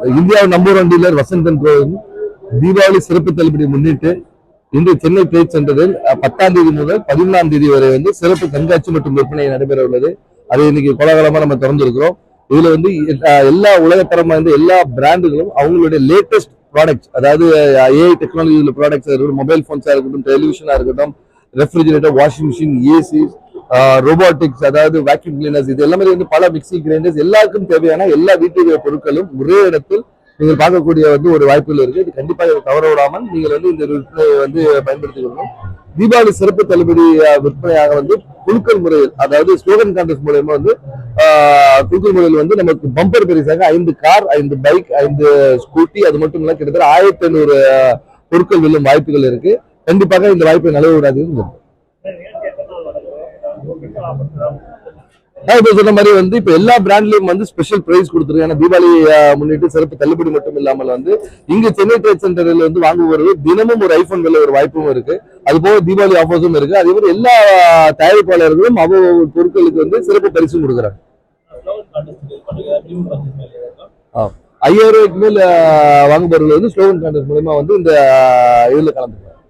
இந்தியாவின் number 1 dealer Vasanthan CoWIN Deepavali சிறப்பு தள்ளுபடி முன்னிட்டு இன்று சென்னை ட்ரேட் சென்டரில் 10ஆம் தேதி முதல் 11ஆம் தேதி வரை சிறப்பு கண்காட்சி மற்றும் விற்பனை நடைபெற உள்ளது. அதை இன்னைக்கு கோலாகலமா நம்ம திறந்திருக்கிறோம். இதுல எல்லா உலகத்தரம் வாய்ந்த எல்லா பிராண்டுகளும் அவங்களுடைய லேட்டஸ்ட் ப்ராடக்ட்ஸ், அதாவது ஏஐ டெக்னாலஜி ப்ராடக்ட்ஸ் இருக்கட்டும், மொபைல் போன்ஸா இருக்கட்டும், டெலிவிஷனா இருக்கட்டும், refrigerator, washing machine, AC, robotics, அதாவது வேக்யூம் கிளீனர்ஸ், இது எல்லாமே பல மிக்சி கிரைண்டர்ஸ், எல்லாருக்கும் தேவையான எல்லா வீட்டு பொருட்களும் ஒரே இடத்தில் நீங்கள் பார்க்கக்கூடிய ஒரு வாய்ப்புகள் இருக்கு. இது கண்டிப்பாக தவற விடாமல் நீங்கள் இந்த விற்பனையை பயன்படுத்திக்கணும். தீபாவளி சிறப்பு தள்ளுபடி விற்பனையாக குழுக்கள் முறையில், அதாவது ஸ்லோகன் கான்டெஸ்ட் மூலமா குழுக்கள் முறையில் நமக்கு பம்பர் பரிசாக 5 கார், 5 பைக், 5 ஸ்கூட்டி, அது மட்டும் இல்ல கிட்டத்தட்ட 1500 பொருட்கள் வெல்லும் வாய்ப்புகள் இருக்கு. கண்டிப்பாக இந்த வாய்ப்பை நழுவ விடாதீங்க. சொன்ன மாதிரி இப்ப எல்லா பிராண்ட்லயும் ஸ்பெஷல் பிரைஸ் கொடுத்துருக்காங்க. தீபாவளி முன்னிட்டு சிறப்பு தள்ளுபடி மட்டும் இல்லாமல் இங்க சென்னை ட்ரேட் சென்டரில் வாங்குவது தினமும் ஒரு ஐபோன் வெல்ல ஒரு வாய்ப்பும் இருக்கு. அது போக தீபாவளி ஆஃபர்ஸும் இருக்கு. அதே மாதிரி எல்லா தயாரிப்பாளர்களும் அவ்வளவு பொருட்களுக்கு சிறப்பு பரிசும் கொடுக்குறாங்க. 5000 ரூபாய்க்கு மேல் வாங்குபவர்கள் ஸ்லோகன் கான்டெஸ்ட் மூலமா இந்த இதுல கலந்துக்கிறாங்க.